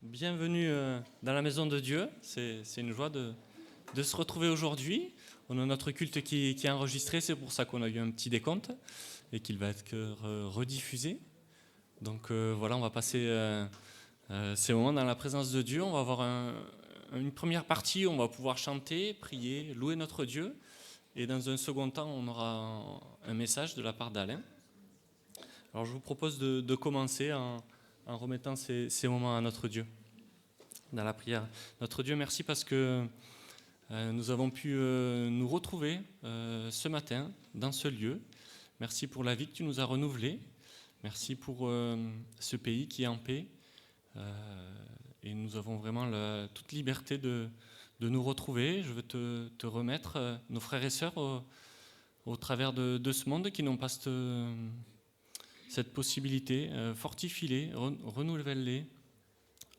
Bienvenue dans la maison de Dieu. C'est une joie de se retrouver aujourd'hui. On a notre culte qui est enregistré, c'est pour ça qu'on a eu un petit décompte et qu'il va être rediffusé. Donc voilà, on va passer ces moments dans la présence de Dieu. On va avoir une première partie où on va pouvoir chanter, prier, louer notre Dieu. Et dans un second temps, on aura un message de la part d'Alain. Alors je vous propose de commencer en remettant ces moments à notre Dieu, dans la prière. Notre Dieu, merci parce que nous avons pu nous retrouver ce matin dans ce lieu. Merci pour la vie que tu nous as renouvelée. Merci pour ce pays qui est en paix. Et nous avons vraiment toute liberté de nous retrouver. Je veux te remettre nos frères et sœurs au travers de ce monde qui n'ont pas cette possibilité. Fortifie-les, renouvelle-les,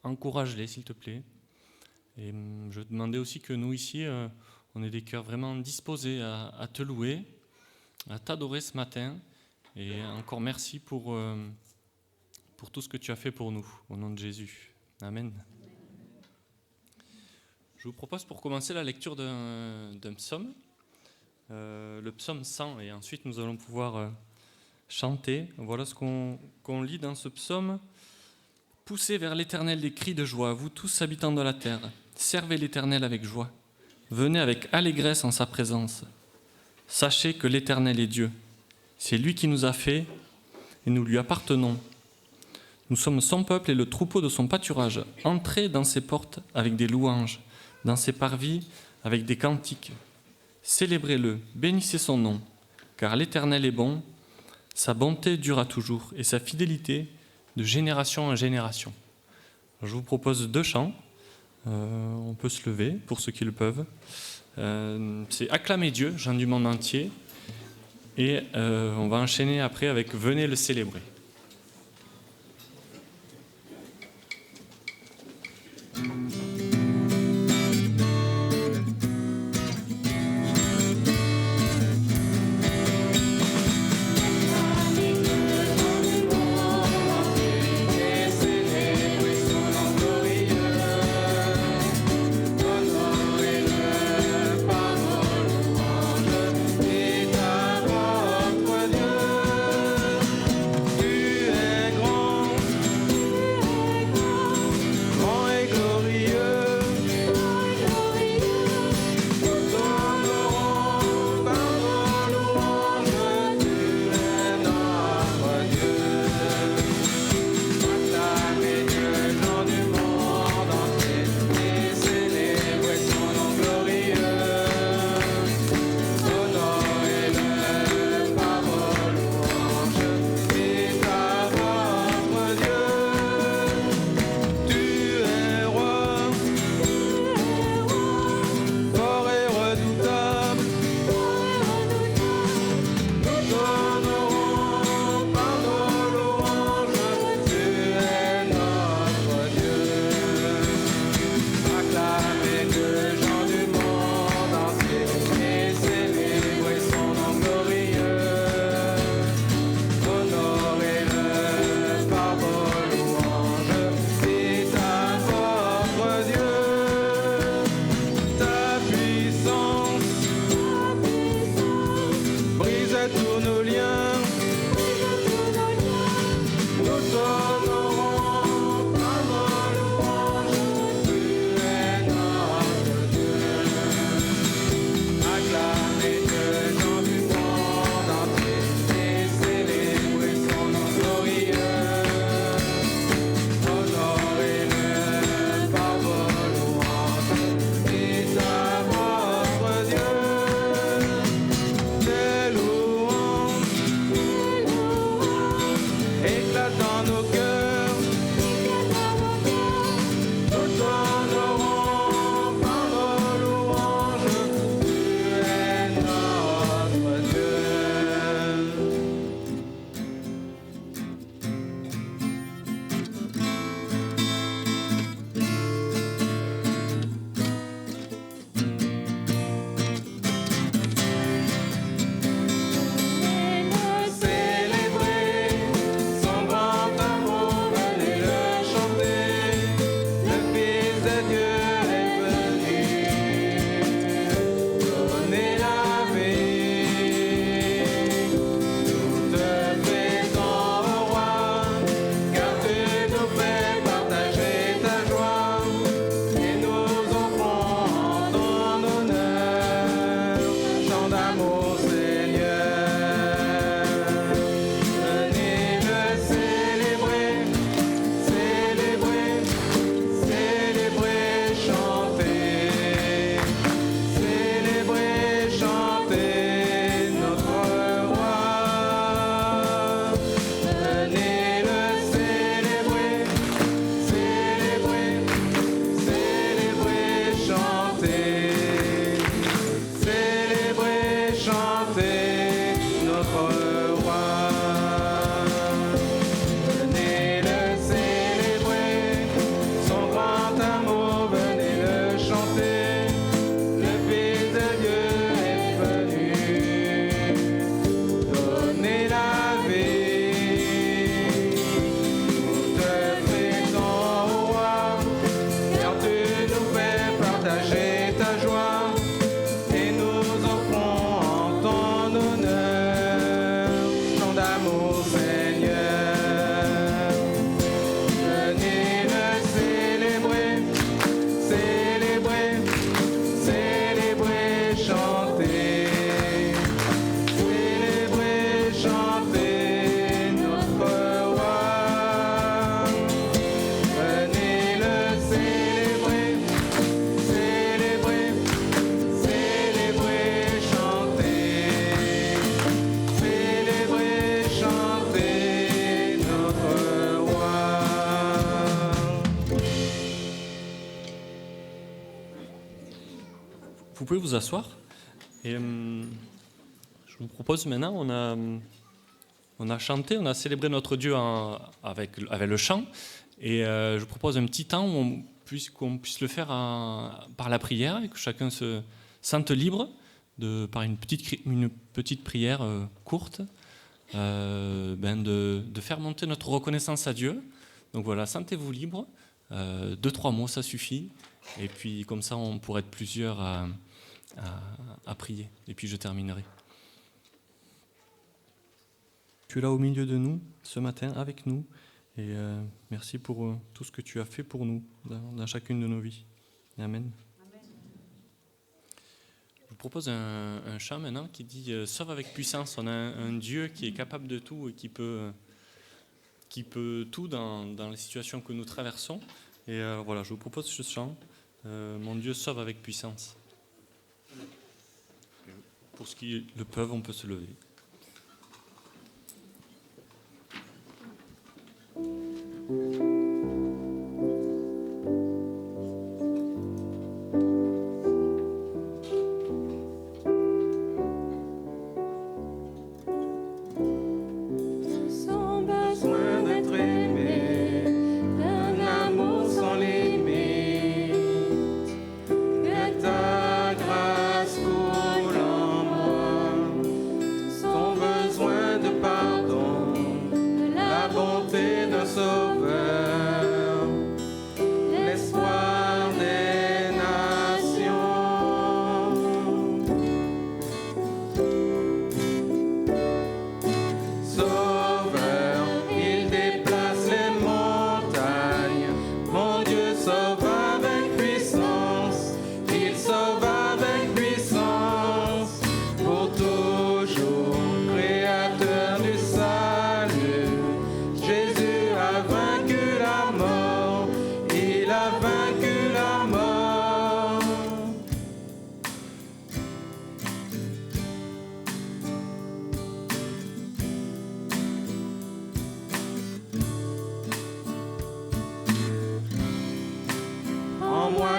encourage-les s'il te plaît. Et je demandais aussi que nous ici, on ait des cœurs vraiment disposés à te louer, à t'adorer ce matin. Et encore merci pour tout ce que tu as fait pour nous, au nom de Jésus. Amen. Je vous propose pour commencer la lecture d'un psaume, le psaume 100, et ensuite nous allons pouvoir chanter. Voilà ce qu'on lit dans ce psaume. « Poussez vers l'Éternel des cris de joie, vous tous habitants de la terre. Servez l'Éternel avec joie. Venez avec allégresse en sa présence. Sachez que l'Éternel est Dieu. C'est lui qui nous a fait et nous lui appartenons. Nous sommes son peuple et le troupeau de son pâturage. Entrez dans ses portes avec des louanges, dans ses parvis avec des cantiques. Célébrez-le, bénissez son nom, car l'Éternel est bon. Sa bonté dure à toujours et sa fidélité de génération en génération. » Je vous propose 2 chants. On peut se lever pour ceux qui le peuvent. C'est « Acclamez Dieu, gens du monde entier ». Et on va enchaîner après avec « Venez le célébrer ». Louange vous pouvez vous asseoir. Et je vous propose maintenant, on a chanté, on a célébré notre Dieu avec le chant. Et je vous propose un petit temps où qu'on puisse le faire par la prière et que chacun se sente libre par une petite prière courte de faire monter notre reconnaissance à Dieu. Donc voilà, sentez-vous libre. 2-3 mots, ça suffit. Et puis comme ça, on pourrait être plusieurs à prier. Et puis je terminerai. Tu es là au milieu de nous, ce matin, avec nous. Et merci pour tout ce que tu as fait pour nous, dans chacune de nos vies. Amen. Je vous propose un chant maintenant qui dit « Sauve avec puissance ». On a un Dieu qui est capable de tout et qui peut tout dans les situations que nous traversons. Et voilà, je vous propose ce chant. Mon Dieu sauve avec puissance. Pour ceux qui le peuvent, on peut se lever.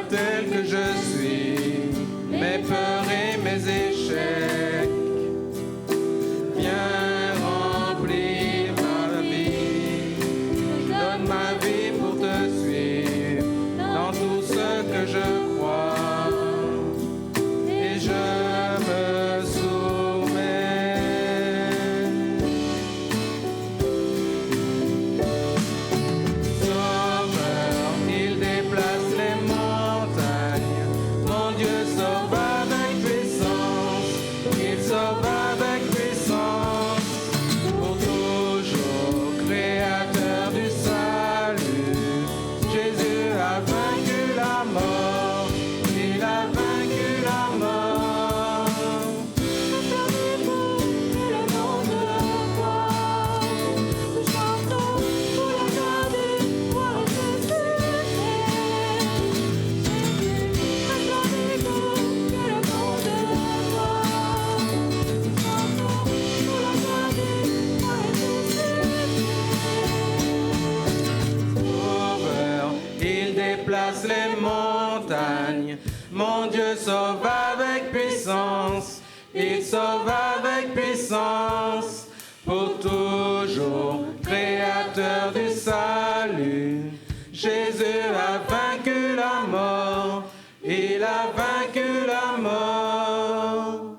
Tel que je suis, mes peurs et mes échecs, viens remplir ma vie. Je donne ma vie pour te suivre dans tout ce que je crois et je me soumets. Sauveur, il déplace les montagnes. Mon Dieu sauve avec puissance, il sauve avec puissance, pour toujours, créateur du salut. Jésus a vaincu la mort, il a vaincu la mort. Acclamez-vous le nom de la gloire, nous chantons pour la gloire du roi ressuscité. Sauveur, il déplace les montagnes. Mon Dieu sauve avec puissance, il sauve avec puissance, pour toujours, créateur du salut. Jésus a vaincu la mort, il a vaincu la mort.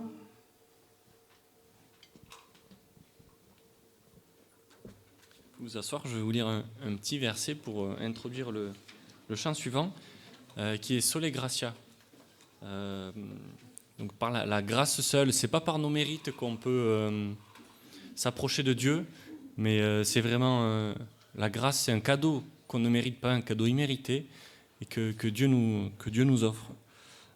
Vous asseoir, je vais vous lire un petit verset pour introduire le chant suivant, qui est Sole Gratia. Donc par la grâce seule, c'est pas par nos mérites qu'on peut s'approcher de Dieu, mais c'est vraiment la grâce, c'est un cadeau qu'on ne mérite pas, un cadeau immérité, et que Dieu nous offre.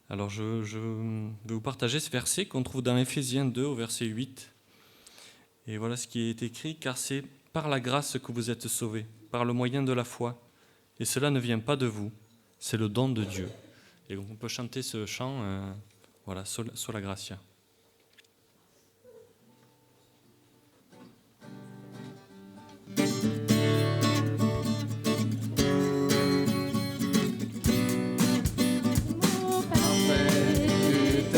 Alors je vais vous partager ce verset qu'on trouve dans Éphésiens 2 au verset 8. Et voilà ce qui est écrit, car c'est par la grâce que vous êtes sauvés, par le moyen de la foi. Et cela ne vient pas de vous, c'est le don de Dieu. Et donc on peut chanter ce chant, voilà, Sola Gratia. Parfait, tu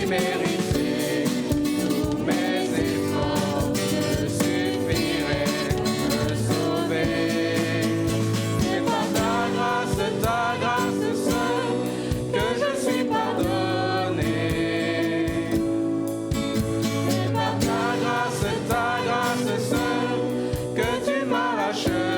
mérité. Tous mes efforts ne suffiraient à me sauver. C'est par ta grâce seule que je suis pardonné. C'est par ta grâce seule que tu m'as racheté.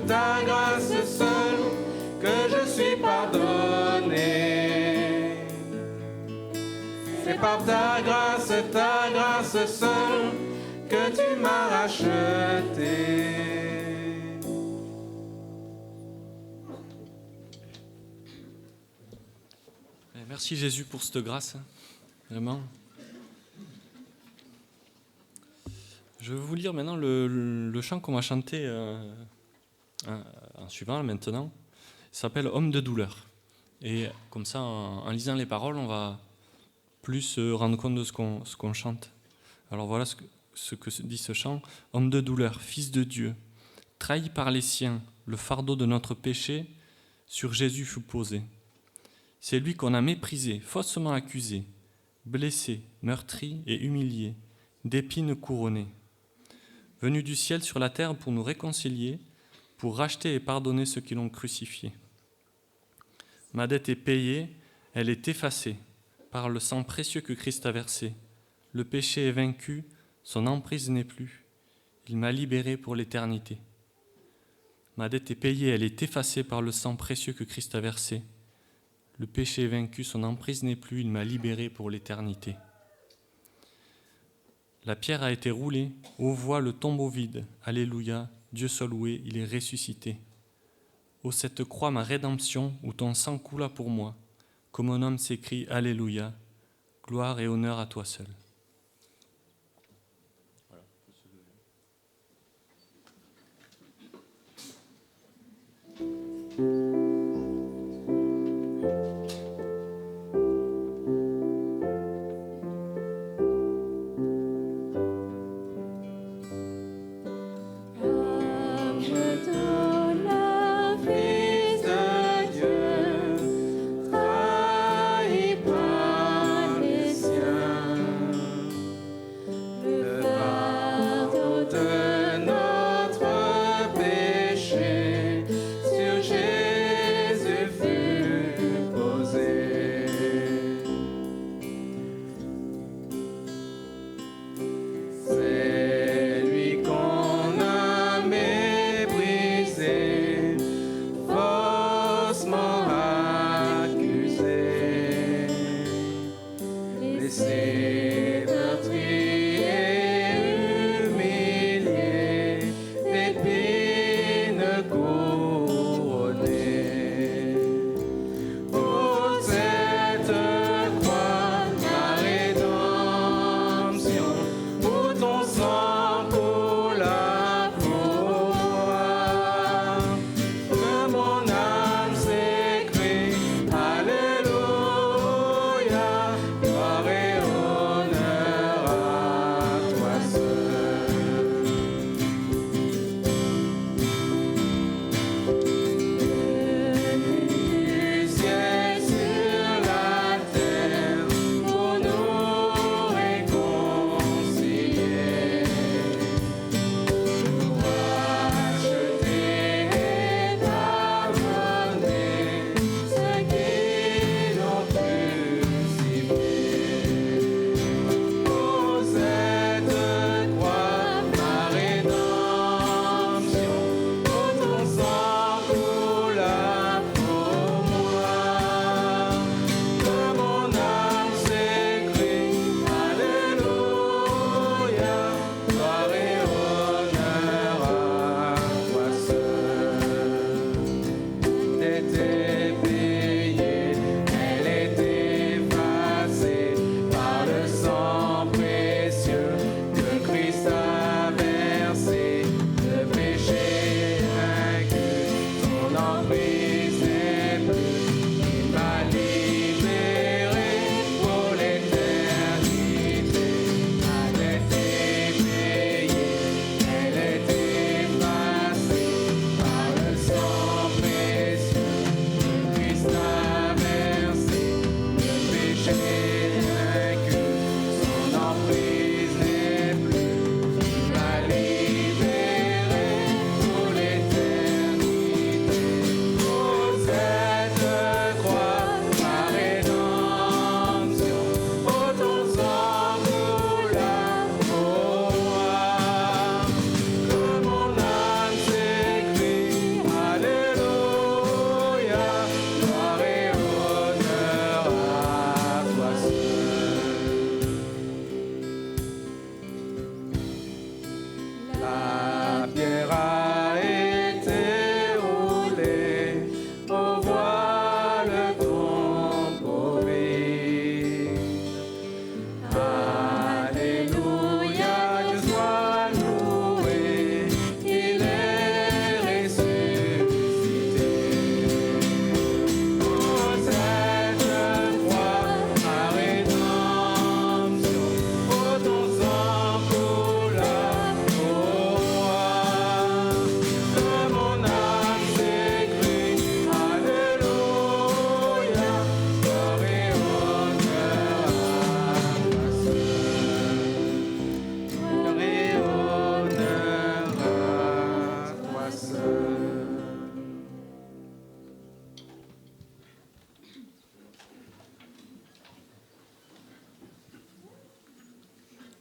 Ta grâce seule que je suis pardonné. C'est par ta grâce seule que tu m'as racheté. Merci Jésus pour cette grâce, vraiment. Je vais vous lire maintenant le chant qu'on va chanter en suivant maintenant. Il s'appelle Homme de douleur. Et comme ça, en lisant les paroles, on va plus se rendre compte de ce qu'on chante. Alors voilà ce que dit ce chant. Homme de douleur, fils de Dieu, trahi par les siens, le fardeau de notre péché sur Jésus fut posé. C'est lui qu'on a méprisé, faussement accusé, blessé, meurtri et humilié, d'épines couronné. Venu du ciel sur la terre pour nous réconcilier, pour racheter et pardonner ceux qui l'ont crucifié. Ma dette est payée, elle est effacée, par le sang précieux que Christ a versé. Le péché est vaincu, son emprise n'est plus. Il m'a libéré pour l'éternité. Ma dette est payée, elle est effacée par le sang précieux que Christ a versé. Le péché est vaincu, son emprise n'est plus, il m'a libéré pour l'éternité. La pierre a été roulée, ô voix le tombeau vide, alléluia, Dieu soit loué, il est ressuscité. Ô cette croix, ma rédemption, où ton sang coula pour moi, comme un homme s'écrie, alléluia, gloire et honneur à toi seul. De notre péché sur Jésus.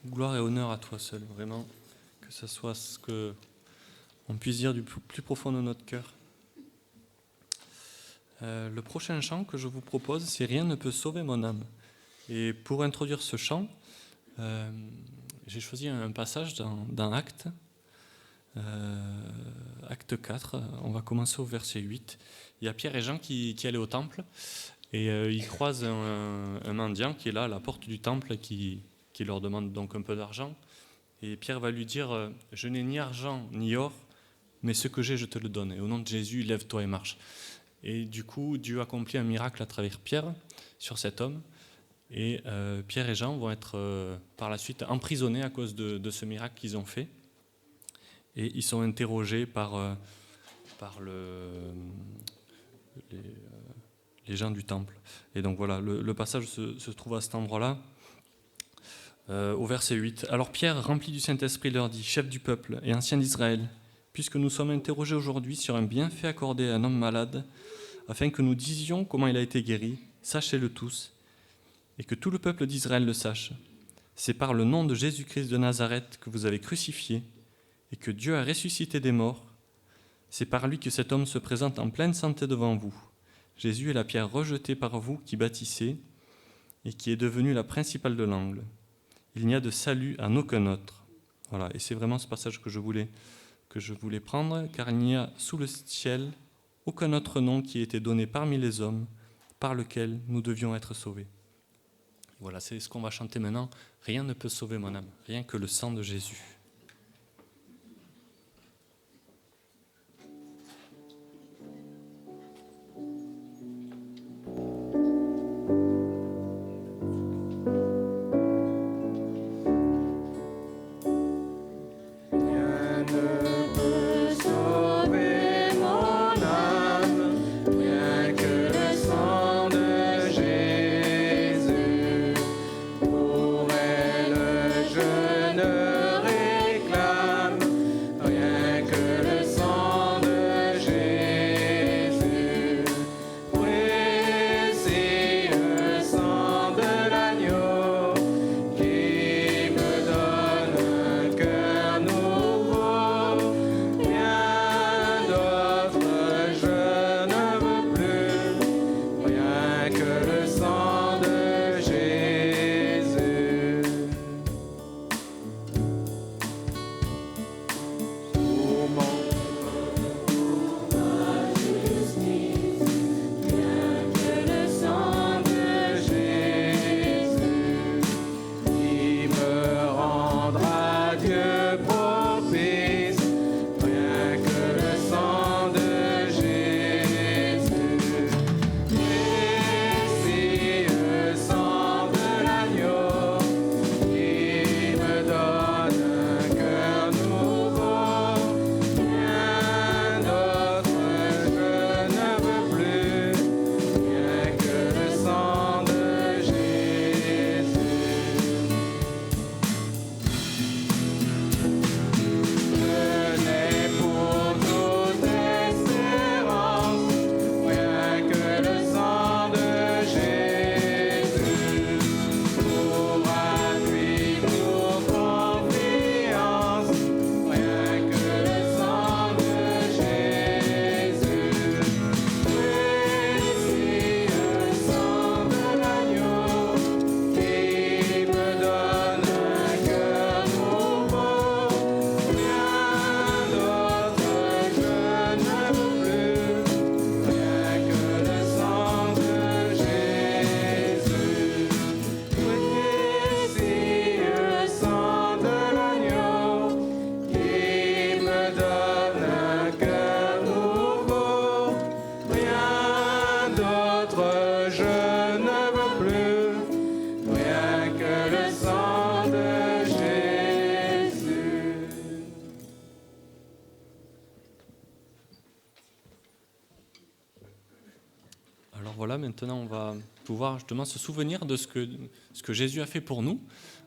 Gloire et honneur à toi seul, vraiment, que ce soit ce qu'on puisse dire du plus profond de notre cœur. Le prochain chant que je vous propose, c'est « Rien ne peut sauver mon âme ». Et pour introduire ce chant, j'ai choisi un passage dans Actes, Acte 4, on va commencer au verset 8. Il y a Pierre et Jean qui allaient au temple, et ils croisent un mendiant qui est là à la porte du temple, qui leur demande donc un peu d'argent. Et Pierre va lui dire « Je n'ai ni argent ni or, mais ce que j'ai, je te le donne. Et au nom de Jésus, lève-toi et marche. » Et du coup, Dieu accomplit un miracle à travers Pierre sur cet homme. Et Pierre et Jean vont être par la suite emprisonnés à cause de ce miracle qu'ils ont fait. Et ils sont interrogés par les gens du temple. Et donc voilà, le passage se trouve à cet endroit-là, au verset 8. « Alors Pierre, rempli du Saint-Esprit, leur dit, chef du peuple et ancien d'Israël, puisque nous sommes interrogés aujourd'hui sur un bienfait accordé à un homme malade, afin que nous disions comment il a été guéri, sachez-le tous, et que tout le peuple d'Israël le sache. C'est par le nom de Jésus-Christ de Nazareth que vous avez crucifié, et que Dieu a ressuscité des morts. C'est par lui que cet homme se présente en pleine santé devant vous. Jésus est la pierre rejetée par vous qui bâtissez, et qui est devenue la principale de l'angle. Il n'y a de salut en aucun autre. » Voilà, et c'est vraiment ce passage que je voulais prendre, car il n'y a sous le ciel aucun autre nom qui ait été donné parmi les hommes par lequel nous devions être sauvés. Voilà, c'est ce qu'on va chanter maintenant. Rien ne peut sauver mon âme, rien que le sang de Jésus. Voilà, maintenant on va pouvoir justement se souvenir de ce que Jésus a fait pour nous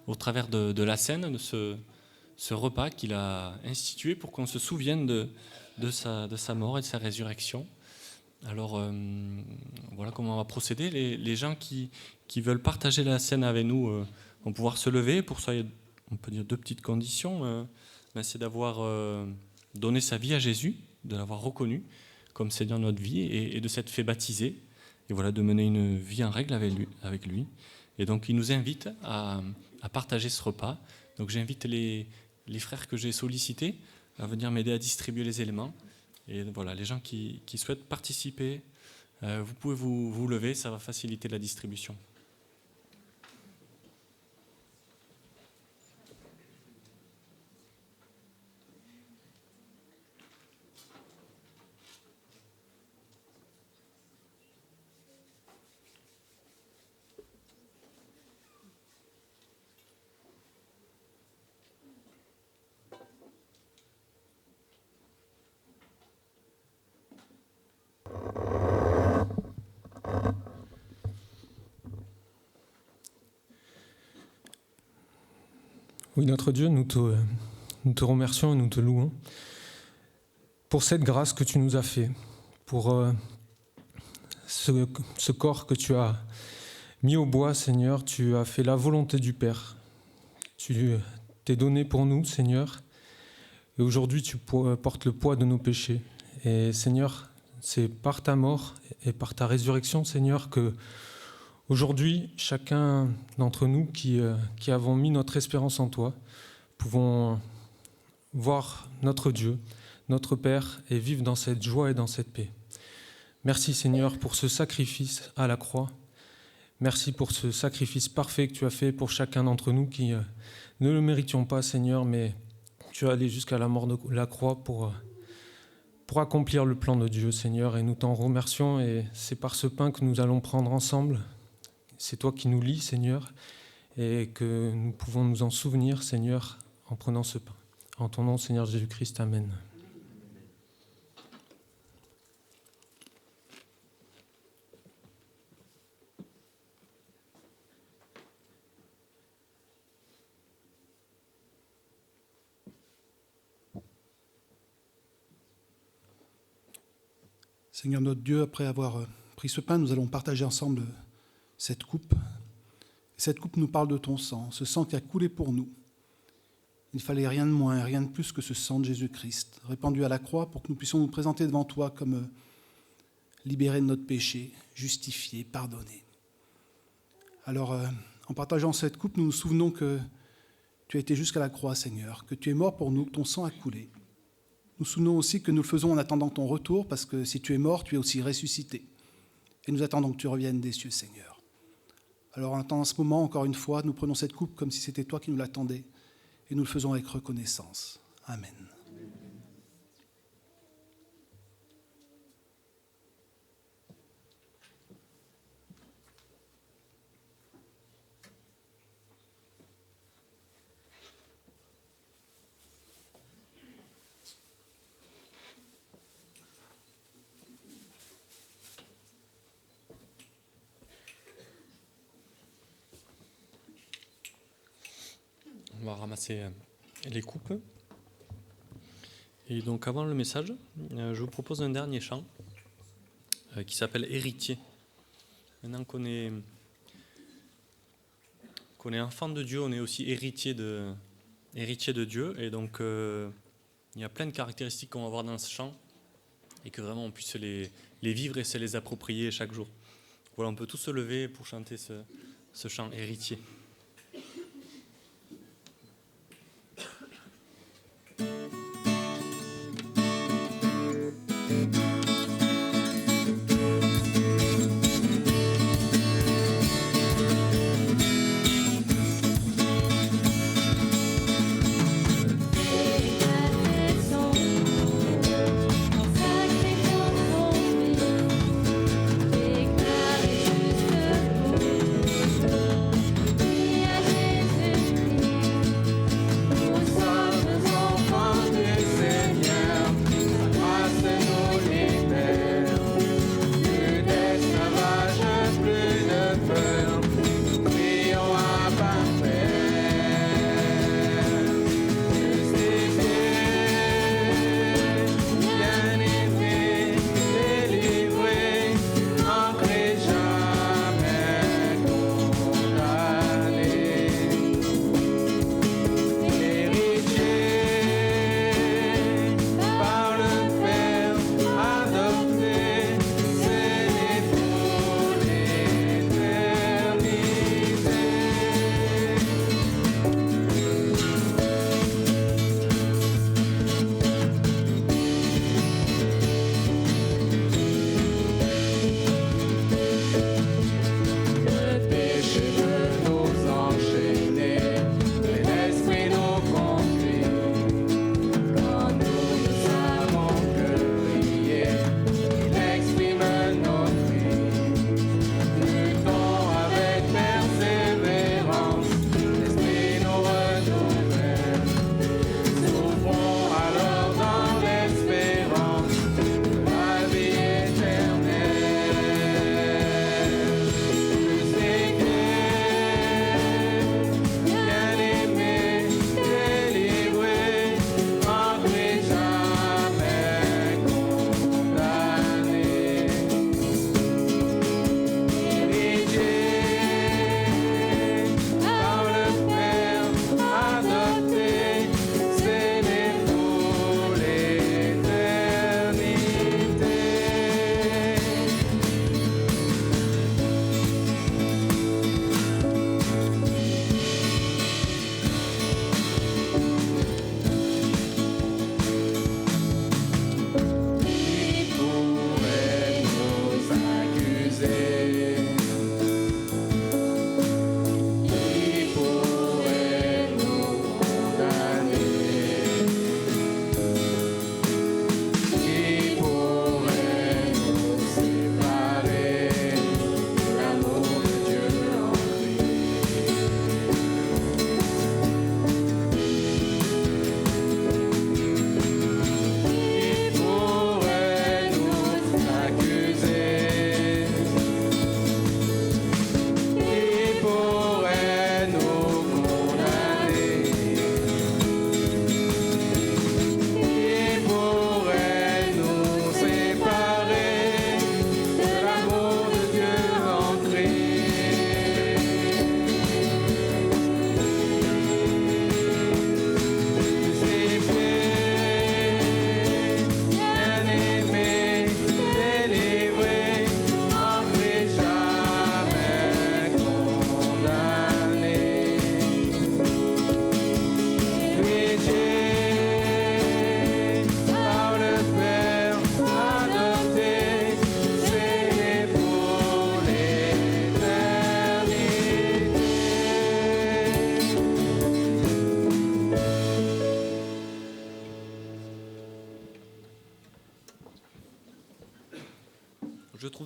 au travers de la scène, de ce repas qu'il a institué pour qu'on se souvienne de sa mort et de sa résurrection. Alors voilà comment on va procéder. Les gens qui veulent partager la scène avec nous vont pouvoir se lever. Pour on peut dire, 2 petites conditions. C'est d'avoir donné sa vie à Jésus, de l'avoir reconnu comme Seigneur de notre vie et de s'être fait baptiser. Et voilà, de mener une vie en règle avec lui. Et donc, il nous invite à partager ce repas. Donc, j'invite les frères que j'ai sollicités à venir m'aider à distribuer les éléments. Et voilà, les gens qui souhaitent participer, vous pouvez vous lever, ça va faciliter la distribution. Oui, notre Dieu, nous te remercions et nous te louons pour cette grâce que tu nous as fait, pour ce corps que tu as mis au bois, Seigneur. Tu as fait la volonté du Père. Tu t'es donné pour nous, Seigneur, et aujourd'hui tu portes le poids de nos péchés. Et Seigneur, c'est par ta mort et par ta résurrection, Seigneur, que aujourd'hui, chacun d'entre nous qui avons mis notre espérance en toi, pouvons voir notre Dieu, notre Père, et vivre dans cette joie et dans cette paix. Merci Seigneur pour ce sacrifice à la croix. Merci pour ce sacrifice parfait que tu as fait pour chacun d'entre nous qui ne le méritions pas, Seigneur, mais tu es allé jusqu'à la mort de la croix pour accomplir le plan de Dieu, Seigneur, et nous t'en remercions. Et c'est par ce pain que nous allons prendre ensemble. C'est toi qui nous lis, Seigneur, et que nous pouvons nous en souvenir, Seigneur, en prenant ce pain. En ton nom, Seigneur Jésus-Christ, Amen. Seigneur notre Dieu, après avoir pris ce pain, nous allons partager ensemble cette coupe. Cette coupe nous parle de ton sang, ce sang qui a coulé pour nous. Il ne fallait rien de moins, rien de plus que ce sang de Jésus-Christ, répandu à la croix pour que nous puissions nous présenter devant toi comme libérés de notre péché, justifiés, pardonnés. Alors, en partageant cette coupe, nous nous souvenons que tu as été jusqu'à la croix, Seigneur, que tu es mort pour nous, que ton sang a coulé. Nous souvenons aussi que nous le faisons en attendant ton retour, parce que si tu es mort, tu es aussi ressuscité. Et nous attendons que tu reviennes des cieux, Seigneur. Alors en attendant ce moment, encore une fois, nous prenons cette coupe comme si c'était toi qui nous l'attendais, et nous le faisons avec reconnaissance. Amen. On va ramasser les coupes. Et donc avant le message, je vous propose un dernier chant qui s'appelle Héritier. Maintenant qu'on est enfant de Dieu, on est aussi héritier de Dieu. Et donc il y a plein de caractéristiques qu'on va voir dans ce chant et que vraiment on puisse les vivre et se les approprier chaque jour. Voilà, on peut tous se lever pour chanter ce chant Héritier. Déclaré juste pour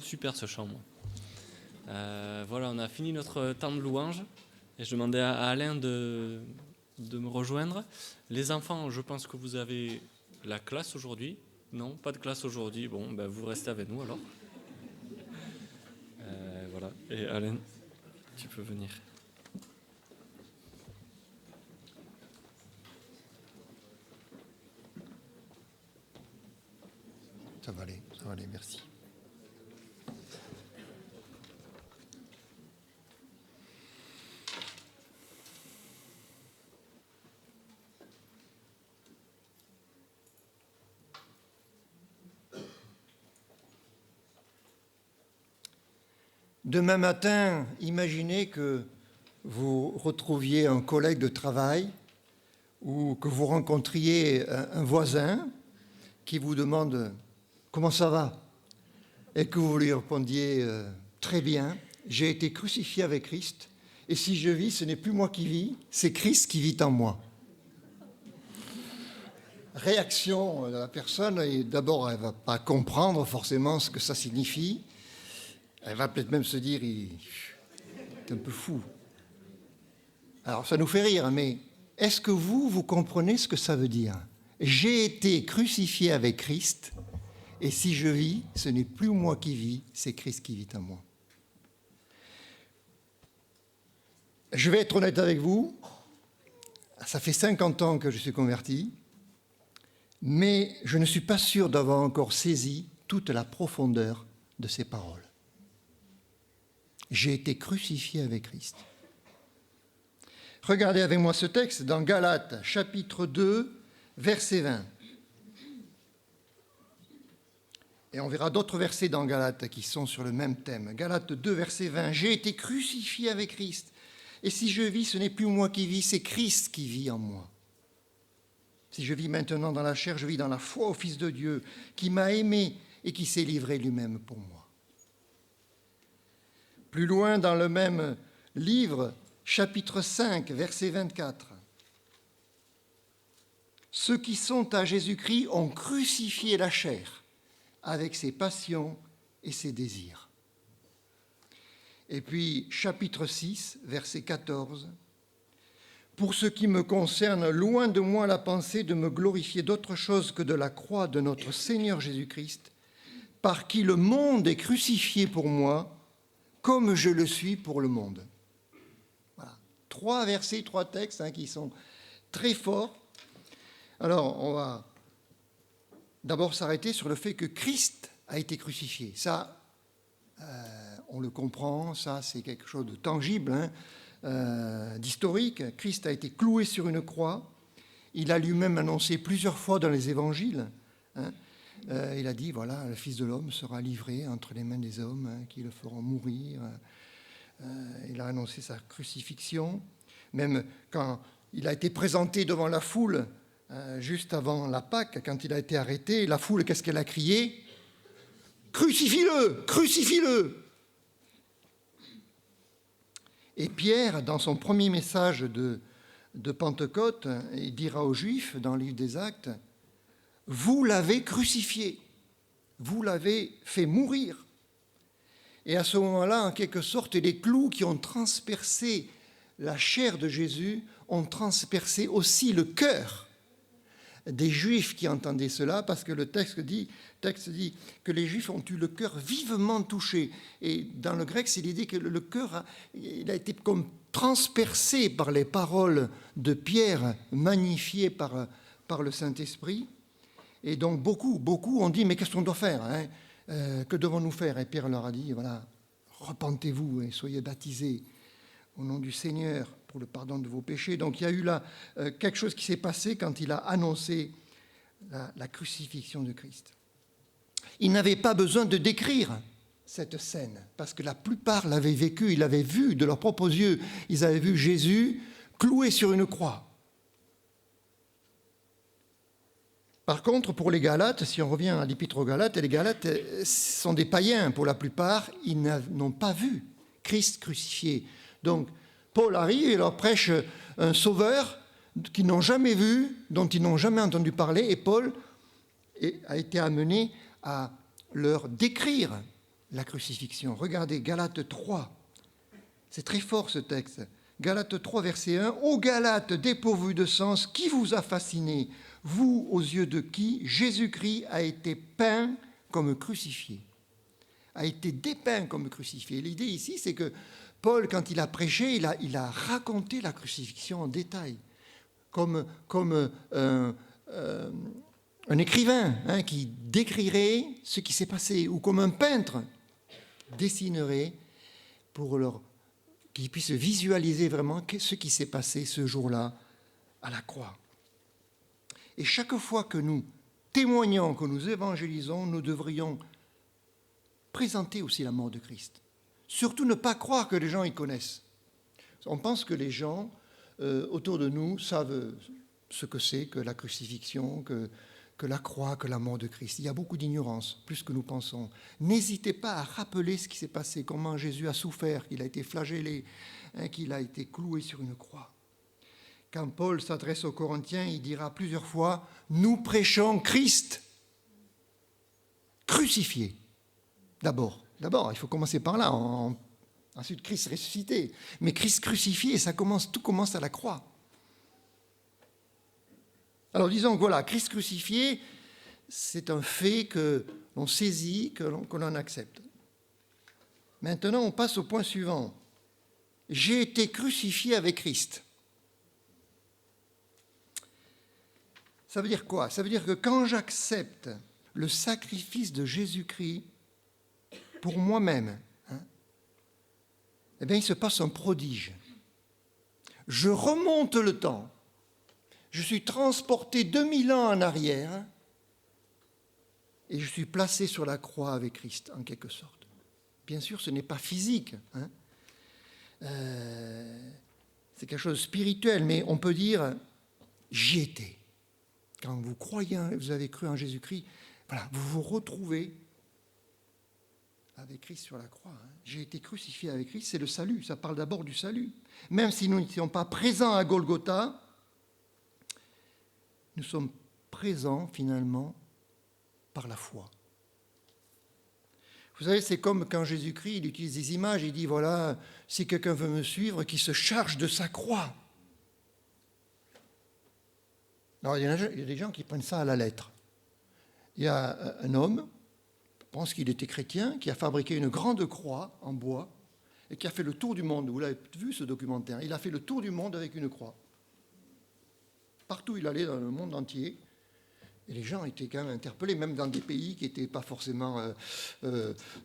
trouve super ce chant, moi. Voilà, on a fini notre temps de louange et je demandais à Alain de me rejoindre. Les enfants, je pense que vous avez la classe aujourd'hui. Non, pas de classe aujourd'hui. Bon, ben vous restez avec nous alors. Voilà. Et Alain, tu peux venir. Ça va aller, merci. Demain matin, imaginez que vous retrouviez un collègue de travail ou que vous rencontriez un voisin qui vous demande « Comment ça va ?» et que vous lui répondiez « Très bien, j'ai été crucifié avec Christ et si je vis, ce n'est plus moi qui vis, c'est Christ qui vit en moi. » Réaction de la personne, et d'abord elle ne va pas comprendre forcément ce que ça signifie. Elle va peut-être même se dire, il est un peu fou. Alors, ça nous fait rire, mais est-ce que vous comprenez ce que ça veut dire ? J'ai été crucifié avec Christ, et si je vis, ce n'est plus moi qui vis, c'est Christ qui vit en moi. Je vais être honnête avec vous, ça fait 50 ans que je suis converti, mais je ne suis pas sûr d'avoir encore saisi toute la profondeur de ces paroles. J'ai été crucifié avec Christ. Regardez avec moi ce texte dans Galates, chapitre 2, verset 20. Et on verra d'autres versets dans Galates qui sont sur le même thème. Galates 2, verset 20. J'ai été crucifié avec Christ. Et si je vis, ce n'est plus moi qui vis, c'est Christ qui vit en moi. Si je vis maintenant dans la chair, je vis dans la foi au Fils de Dieu, qui m'a aimé et qui s'est livré lui-même pour moi. Plus loin dans le même livre, chapitre 5, verset 24. Ceux qui sont à Jésus-Christ ont crucifié la chair avec ses passions et ses désirs. Et puis, chapitre 6, verset 14. Pour ce qui me concerne, loin de moi la pensée de me glorifier d'autre chose que de la croix de notre Seigneur Jésus-Christ, par qui le monde est crucifié pour moi, comme je le suis pour le monde. Voilà. 3 versets, 3 textes qui sont très forts. Alors, on va d'abord s'arrêter sur le fait que Christ a été crucifié. Ça, on le comprend, ça c'est quelque chose de tangible, d'historique. Christ a été cloué sur une croix. Il a lui-même annoncé plusieurs fois dans les évangiles. Il a dit, voilà, le Fils de l'homme sera livré entre les mains des hommes qui le feront mourir. Il a annoncé sa crucifixion. Même quand il a été présenté devant la foule, juste avant la Pâque, quand il a été arrêté, la foule, qu'est-ce qu'elle a crié ? Crucifie-le ! Crucifie-le ! Et Pierre, dans son premier message de Pentecôte, il dira aux Juifs, dans le livre des Actes, vous l'avez crucifié, vous l'avez fait mourir. Et à ce moment-là, en quelque sorte, les clous qui ont transpercé la chair de Jésus ont transpercé aussi le cœur des Juifs qui entendaient cela, parce que le texte dit que les Juifs ont eu le cœur vivement touché. Et dans le grec, c'est l'idée que le cœur il a été comme transpercé par les paroles de Pierre, magnifiées par le Saint-Esprit. Et donc beaucoup ont dit, mais qu'est-ce qu'on doit faire que devons-nous faire ? Et Pierre leur a dit, voilà, repentez-vous et soyez baptisés au nom du Seigneur pour le pardon de vos péchés. Donc il y a eu là quelque chose qui s'est passé quand il a annoncé la crucifixion de Christ. Il n'avait pas besoin de décrire cette scène, parce que la plupart l'avaient vécu, ils l'avaient vu de leurs propres yeux. Ils avaient vu Jésus cloué sur une croix. Par contre, pour les Galates, si on revient à l'Épître aux Galates, les Galates sont des païens pour la plupart, ils n'ont pas vu Christ crucifié. Donc, Paul arrive et leur prêche un sauveur qu'ils n'ont jamais vu, dont ils n'ont jamais entendu parler, et Paul a été amené à leur décrire la crucifixion. Regardez Galates 3. C'est très fort ce texte. Galates 3, verset 1. Ô Galates dépourvus de sens, qui vous a fasciné, vous aux yeux de qui Jésus-Christ a été peint comme crucifié, a été dépeint comme crucifié. L'idée ici, c'est que Paul, quand il a prêché, il a raconté la crucifixion en détail, comme un écrivain qui décrirait ce qui s'est passé, ou comme un peintre dessinerait pour qu'ils puissent visualiser vraiment ce qui s'est passé ce jour-là à la croix. Et chaque fois que nous témoignons, que nous évangélisons, nous devrions présenter aussi la mort de Christ. Surtout ne pas croire que les gens y connaissent. On pense que les gens autour de nous savent ce que c'est que la crucifixion, que la croix, que la mort de Christ. Il y a beaucoup d'ignorance, plus que nous pensons. N'hésitez pas à rappeler ce qui s'est passé, comment Jésus a souffert, qu'il a été flagellé, qu'il a été cloué sur une croix. Quand Paul s'adresse aux Corinthiens, il dira plusieurs fois « Nous prêchons Christ crucifié ». D'abord, il faut commencer par là. Ensuite, Christ ressuscité. Mais Christ crucifié, tout commence à la croix. Alors disons que voilà, Christ crucifié, c'est un fait que l'on saisit, que l'on accepte. Maintenant, on passe au point suivant. J'ai été crucifié avec Christ. Ça veut dire quoi? Ça veut dire que quand j'accepte le sacrifice de Jésus-Christ pour moi-même, eh bien, il se passe un prodige. Je remonte le temps. Je suis transporté 2000 ans en arrière et je suis placé sur la croix avec Christ, en quelque sorte. Bien sûr, ce n'est pas physique. C'est quelque chose de spirituel, mais on peut dire, j'y étais. Quand vous croyez, vous avez cru en Jésus-Christ, voilà, vous vous retrouvez avec Christ sur la croix. J'ai été crucifié avec Christ, c'est le salut. Ça parle d'abord du salut. Même si nous n'étions pas présents à Golgotha, nous sommes présents finalement par la foi. Vous savez, c'est comme quand Jésus-Christ, il utilise des images, il dit, voilà, si quelqu'un veut me suivre, qu'il se charge de sa croix. Alors, il y a des gens qui prennent ça à la lettre. Il y a un homme, je pense qu'il était chrétien, qui a fabriqué une grande croix en bois et qui a fait le tour du monde. Vous l'avez vu ce documentaire? Il a fait le tour du monde avec une croix. Partout il allait dans le monde entier. Et les gens étaient quand même interpellés, même dans des pays qui n'étaient pas forcément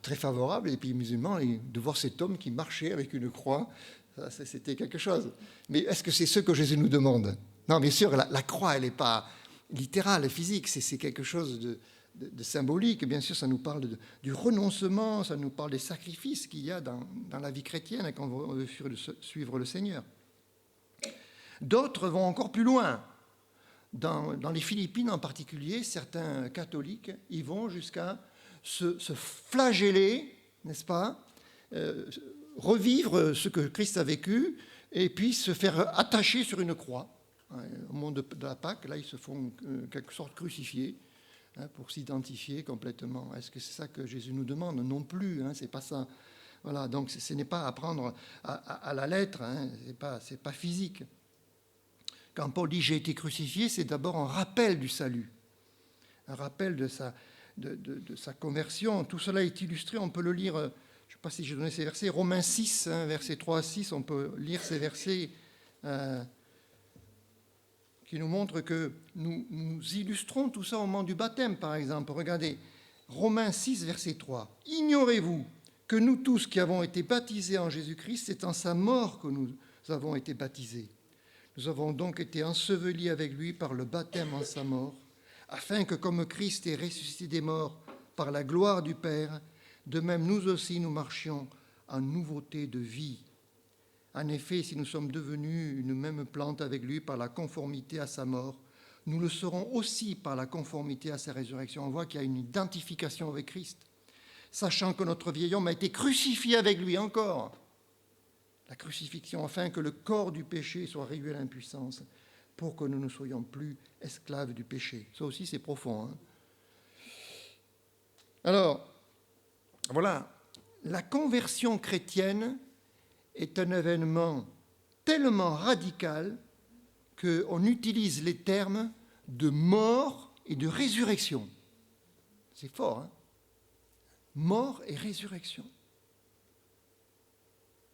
très favorables, les pays musulmans, et de voir cet homme qui marchait avec une croix, ça, c'était quelque chose. Mais est-ce que c'est ce que Jésus nous demande? Non, bien sûr, la croix, elle n'est pas littérale, physique, c'est quelque chose de symbolique. Bien sûr, ça nous parle du renoncement, ça nous parle des sacrifices qu'il y a dans la vie chrétienne quand on veut suivre le Seigneur. D'autres vont encore plus loin. Dans les Philippines en particulier, certains catholiques, ils vont jusqu'à se flageller, n'est-ce pas, revivre ce que Christ a vécu, et puis se faire attacher sur une croix. Au moment de la Pâque, là, ils se font quelque sorte crucifier pour s'identifier complètement. Est-ce que c'est ça que Jésus nous demande? Non plus, c'est pas ça. Voilà, donc ce n'est pas à prendre à la lettre, c'est pas physique. Quand Paul dit « j'ai été crucifié », c'est d'abord un rappel du salut, un rappel de sa conversion. Tout cela est illustré, on peut le lire, je ne sais pas si j'ai donné ces versets, Romains 6, versets 3 à 6, on peut lire ces versets qui nous montrent que nous illustrons tout ça au moment du baptême, par exemple. Regardez, Romains 6, verset 3. « Ignorez-vous que nous tous qui avons été baptisés en Jésus-Christ, c'est en sa mort que nous avons été baptisés. Nous avons donc été ensevelis avec lui par le baptême en sa mort, afin que comme Christ est ressuscité des morts par la gloire du Père, de même nous aussi nous marchions en nouveauté de vie. En effet, si nous sommes devenus une même plante avec lui par la conformité à sa mort, nous le serons aussi par la conformité à sa résurrection. » On voit qu'il y a une identification avec Christ. « Sachant que notre vieil homme a été crucifié avec lui encore. » La crucifixion, afin que le corps du péché soit réduit à l'impuissance, pour que nous ne soyons plus esclaves du péché. Ça aussi, c'est profond. Alors, voilà, la conversion chrétienne est un événement tellement radical qu'on utilise les termes de mort et de résurrection. C'est fort, hein? Mort et résurrection.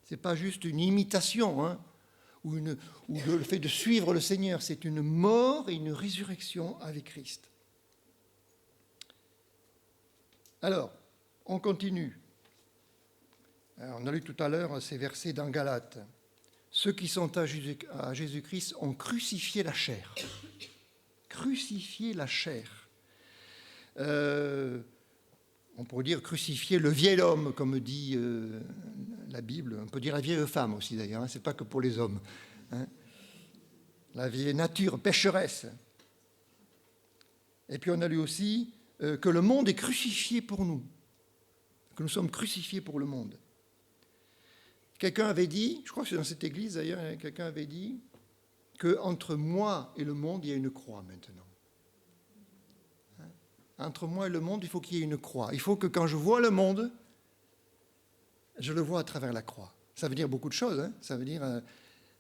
Ce n'est pas juste une imitation, hein, ou le fait de suivre le Seigneur, c'est une mort et une résurrection avec Christ. Alors, on continue. Alors, on a lu tout à l'heure ces versets dans Galates. Ceux qui sont à Jésus-Christ ont crucifié la chair. Crucifié la chair. On pourrait dire crucifier le vieil homme, comme dit la Bible. On peut dire la vieille femme aussi, d'ailleurs. Hein, ce n'est pas que pour les hommes. Hein. La vieille nature pécheresse. Et puis on a lu aussi que le monde est crucifié pour nous. Que nous sommes crucifiés pour le monde. Quelqu'un avait dit, je crois que c'est dans cette église d'ailleurs, quelqu'un avait dit qu'entre moi et le monde, il y a une croix maintenant. Entre moi et le monde, il faut qu'il y ait une croix. Il faut que quand je vois le monde, je le vois à travers la croix. Ça veut dire beaucoup de choses. Hein. Ça veut dire,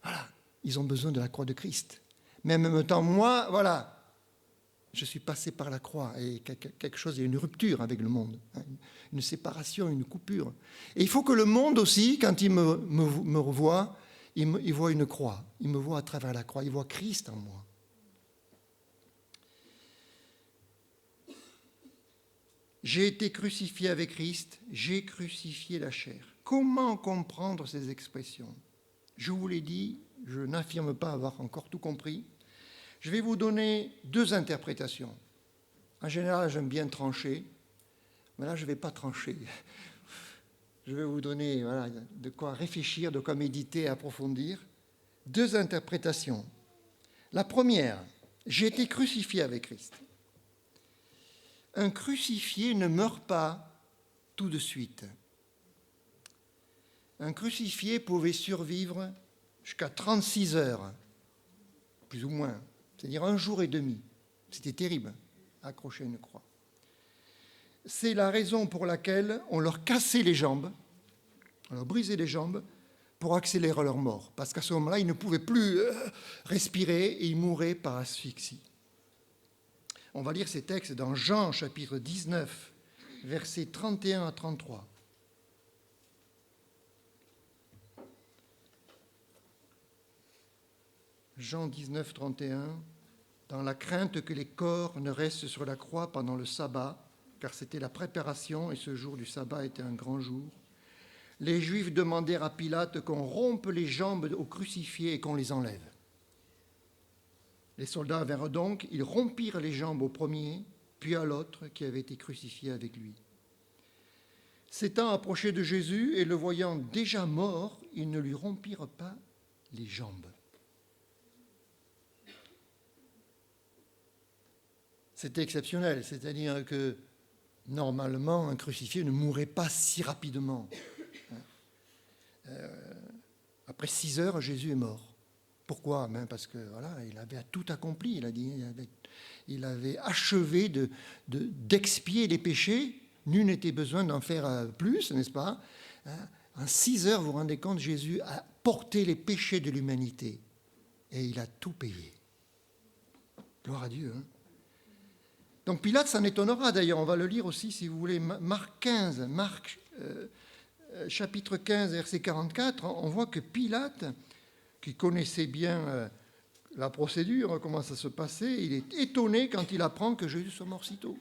voilà, ils ont besoin de la croix de Christ. Mais en même temps, moi, voilà, je suis passé par la croix. Et quelque chose, il y a une rupture avec le monde. Hein, une séparation, une coupure. Et il faut que le monde aussi, quand il me revoit, il voit une croix. Il me voit à travers la croix. Il voit Christ en moi. J'ai été crucifié avec Christ, j'ai crucifié la chair. Comment comprendre ces expressions? Je vous l'ai dit, je n'affirme pas avoir encore tout compris. Je vais vous donner deux interprétations. En général, j'aime bien trancher, mais là, je ne vais pas trancher. Je vais vous donner voilà, de quoi réfléchir, de quoi méditer, approfondir. Deux interprétations. La première, j'ai été crucifié avec Christ. Un crucifié ne meurt pas tout de suite. Un crucifié pouvait survivre jusqu'à 36 heures, plus ou moins, c'est-à-dire 1 jour et demi. C'était terrible, accroché à une croix. C'est la raison pour laquelle on leur cassait les jambes, on leur brisait les jambes pour accélérer leur mort, parce qu'à ce moment-là, ils ne pouvaient plus respirer et ils mouraient par asphyxie. On va lire ces textes dans Jean, chapitre 19, versets 31 à 33. Jean 19, 31. Dans la crainte que les corps ne restent sur la croix pendant le sabbat, car c'était la préparation et ce jour du sabbat était un grand jour, les Juifs demandèrent à Pilate qu'on rompe les jambes aux crucifiés et qu'on les enlève. Les soldats vinrent donc, ils rompirent les jambes au premier, puis à l'autre qui avait été crucifié avec lui. S'étant approchés de Jésus et le voyant déjà mort, ils ne lui rompirent pas les jambes. C'était exceptionnel, c'est-à-dire que normalement, un crucifié ne mourrait pas si rapidement. Après 6 heures, Jésus est mort. Pourquoi? Parce que voilà, il avait tout accompli. Il avait achevé d'expier les péchés. Nul n'était besoin d'en faire plus, n'est-ce pas? En 6 heures, vous vous rendez compte, Jésus a porté les péchés de l'humanité. Et il a tout payé. Gloire à Dieu. Hein? Donc Pilate s'en étonnera d'ailleurs. On va le lire aussi, si vous voulez. Marc 15, chapitre 15, verset 44. On voit que Pilate, qui connaissait bien la procédure, comment ça se passait, il est étonné quand il apprend que Jésus soit mort si tôt.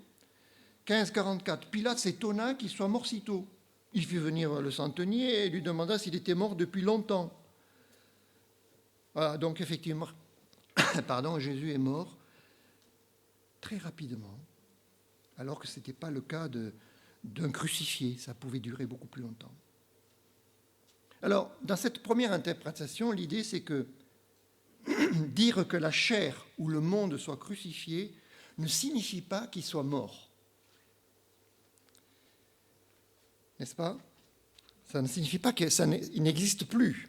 15,44. Pilate s'étonna qu'il soit mort si tôt. Il fit venir le centenier et lui demanda s'il était mort depuis longtemps. Voilà, donc effectivement, Jésus est mort très rapidement, alors que ce n'était pas le cas d'un crucifié, ça pouvait durer beaucoup plus longtemps. Alors, dans cette première interprétation, l'idée c'est que dire que la chair ou le monde soit crucifié ne signifie pas qu'il soit mort. N'est-ce pas? Ça ne signifie pas qu'il n'existe plus.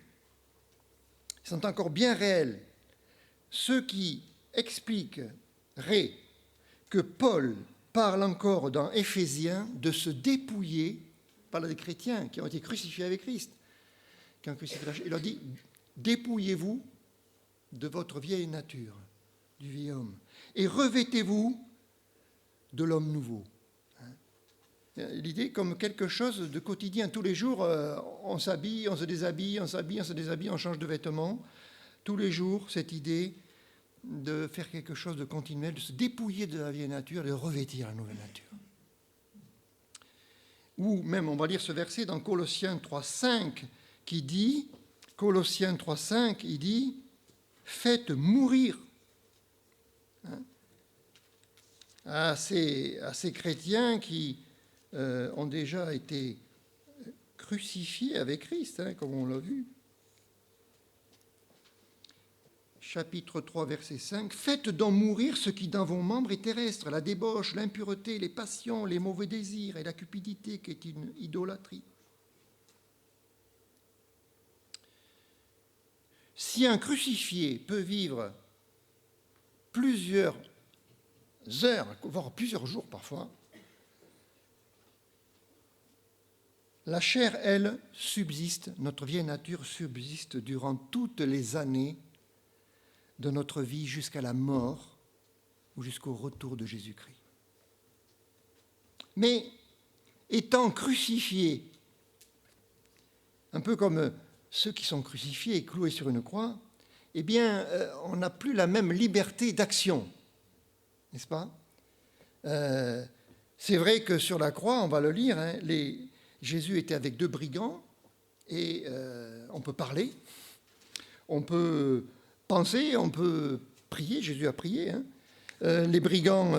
Ils sont encore bien réels. Ceux qui expliqueraient que Paul parle encore dans Éphésiens de se dépouiller parle des chrétiens qui ont été crucifiés avec Christ. Il leur dit, dépouillez-vous de votre vieille nature, du vieil homme, et revêtez-vous de l'homme nouveau. L'idée comme quelque chose de quotidien. Tous les jours, on s'habille, on se déshabille, on s'habille, on se déshabille, on change de vêtements. Tous les jours, cette idée de faire quelque chose de continuel, de se dépouiller de la vieille nature, de revêtir la nouvelle nature. Ou même, on va lire ce verset dans Colossiens 3,5 qui dit, Colossiens 3,5, il dit, faites mourir à ces chrétiens qui ont déjà été crucifiés avec Christ, comme on l'a vu. Chapitre 3, verset 5. « Faites donc mourir ce qui dans vos membres est terrestre, la débauche, l'impureté, les passions, les mauvais désirs et la cupidité qui est une idolâtrie. » Si un crucifié peut vivre plusieurs heures, voire plusieurs jours parfois, la chair, elle, subsiste, notre vieille nature subsiste durant toutes les années de notre vie jusqu'à la mort ou jusqu'au retour de Jésus-Christ. Mais étant crucifiés, un peu comme ceux qui sont crucifiés et cloués sur une croix, eh bien, on n'a plus la même liberté d'action, n'est-ce pas ? C'est vrai que sur la croix, on va le lire, Jésus était avec 2 brigands et on peut parler, on peut penser, on peut prier, Jésus a prié. Les brigands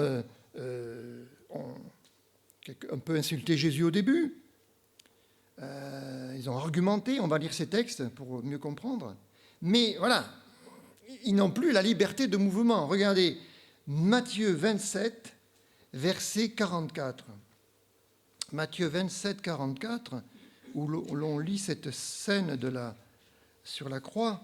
ont un peu insulté Jésus au début. Ils ont argumenté, on va lire ces textes pour mieux comprendre. Mais voilà, ils n'ont plus la liberté de mouvement. Regardez, Matthieu 27, verset 44. Matthieu 27, 44, où l'on lit cette scène sur la croix.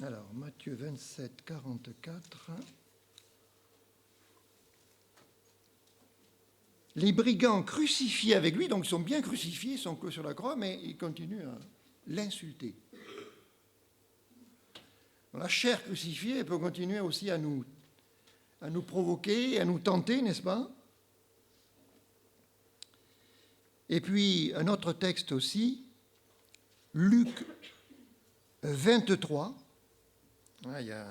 Alors, Matthieu 27, 44. Les brigands crucifiés avec lui, donc ils sont bien crucifiés, ils sont que sur la croix, mais ils continuent à l'insulter. La chair crucifiée elle peut continuer aussi à nous provoquer, à nous tenter, n'est-ce pas ? Et puis, un autre texte aussi, Luc 23. Il y a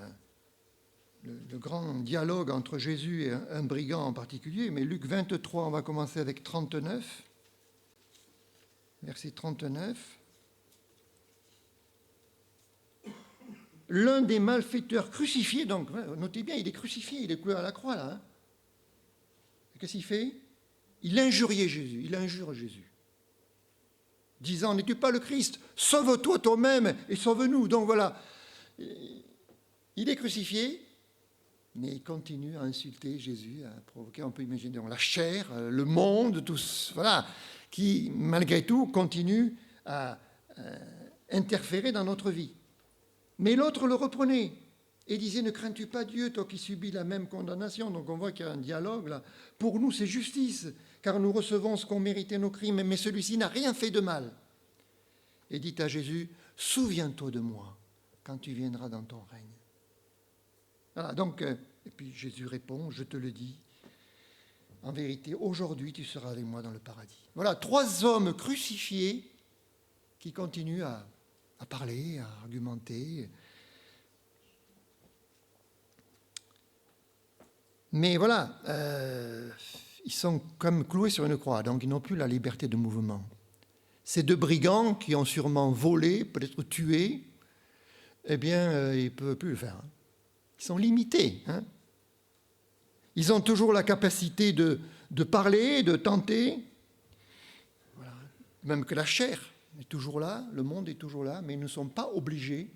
le grand dialogue entre Jésus et un brigand en particulier, mais Luc 23, on va commencer avec 39, verset 39. L'un des malfaiteurs crucifiés, donc notez bien, il est crucifié, il est cloué à la croix là. Qu'est-ce qu'il fait ? Il injuriait Jésus, il injure Jésus, disant, n'es-tu pas le Christ ? Sauve-toi toi-même et sauve-nous. Donc voilà, il est crucifié, mais il continue à insulter Jésus, à provoquer, on peut imaginer, la chair, le monde, tous, voilà, qui, malgré tout, continue à interférer dans notre vie. Mais l'autre le reprenait et disait, ne crains-tu pas Dieu, toi qui subis la même condamnation ? Donc on voit qu'il y a un dialogue là. Pour nous, c'est justice, car nous recevons ce qu'ont mérité nos crimes, mais celui-ci n'a rien fait de mal. Et dit à Jésus, souviens-toi de moi quand tu viendras dans ton règne. Voilà, donc, et puis Jésus répond, je te le dis, en vérité, aujourd'hui tu seras avec moi dans le paradis. Voilà, 3 hommes crucifiés qui continuent à parler, à argumenter. Mais voilà, ils sont comme cloués sur une croix, donc ils n'ont plus la liberté de mouvement. Ces 2 brigands qui ont sûrement volé, peut-être tué, eh bien, ils ne peuvent plus le faire. Ils sont limités. Ils ont toujours la capacité de parler, de tenter. Voilà. Même que la chair est toujours là, le monde est toujours là, mais ils ne sont pas obligés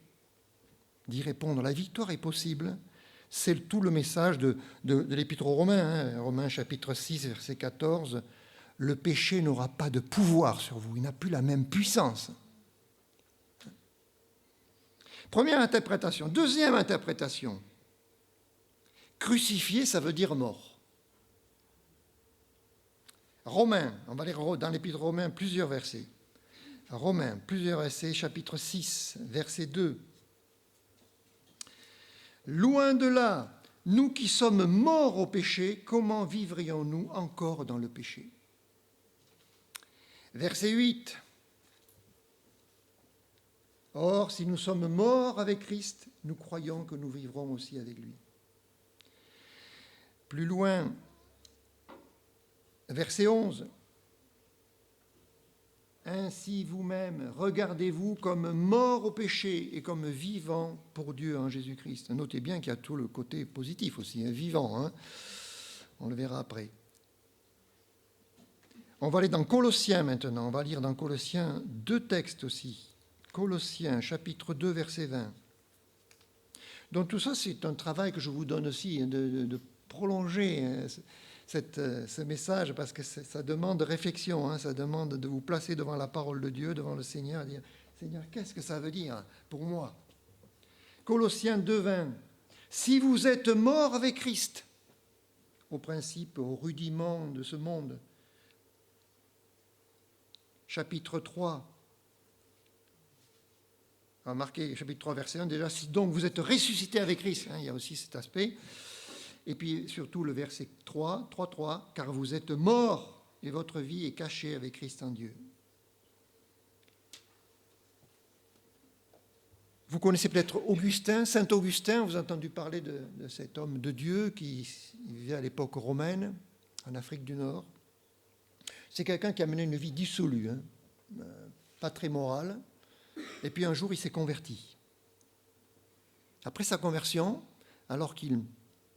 d'y répondre. La victoire est possible. C'est tout le message de l'Épître aux Romains, Romains chapitre 6, verset 14. Le péché n'aura pas de pouvoir sur vous, il n'a plus la même puissance. Première interprétation. Deuxième interprétation. Crucifié, ça veut dire mort. Romains, on va lire dans l'Épître aux Romains plusieurs versets. Romains, plusieurs versets, chapitre 6, verset 2. Loin de là, nous qui sommes morts au péché, comment vivrions-nous encore dans le péché? Verset 8. Or, si nous sommes morts avec Christ, nous croyons que nous vivrons aussi avec lui. Plus loin, verset 11. Ainsi vous-même, regardez-vous comme morts au péché et comme vivants pour Dieu en Jésus-Christ. Notez bien qu'il y a tout le côté positif aussi, vivant. Hein. On le verra après. On va aller dans Colossiens maintenant. On va lire dans Colossiens 2 textes aussi. Colossiens, chapitre 2, verset 20. Donc tout ça, c'est un travail que je vous donne aussi, de prolonger ce message, parce que ça demande réflexion, hein, ça demande de vous placer devant la parole de Dieu, devant le Seigneur, et dire, Seigneur, qu'est-ce que ça veut dire pour moi? Colossiens 2, 20. Si vous êtes morts avec Christ, au principe, au rudiment de ce monde. Chapitre 3. Remarquez, chapitre 3, verset 1, déjà, si donc vous êtes ressuscités avec Christ, hein, il y a aussi cet aspect. Et puis surtout le verset 3, car vous êtes morts et votre vie est cachée avec Christ en Dieu. Vous connaissez peut-être Augustin, Saint Augustin, vous avez entendu parler de cet homme de Dieu qui vivait à l'époque romaine, en Afrique du Nord. C'est quelqu'un qui a mené une vie dissolue, hein, pas très morale. Et puis un jour, il s'est converti. Après sa conversion, alors qu'il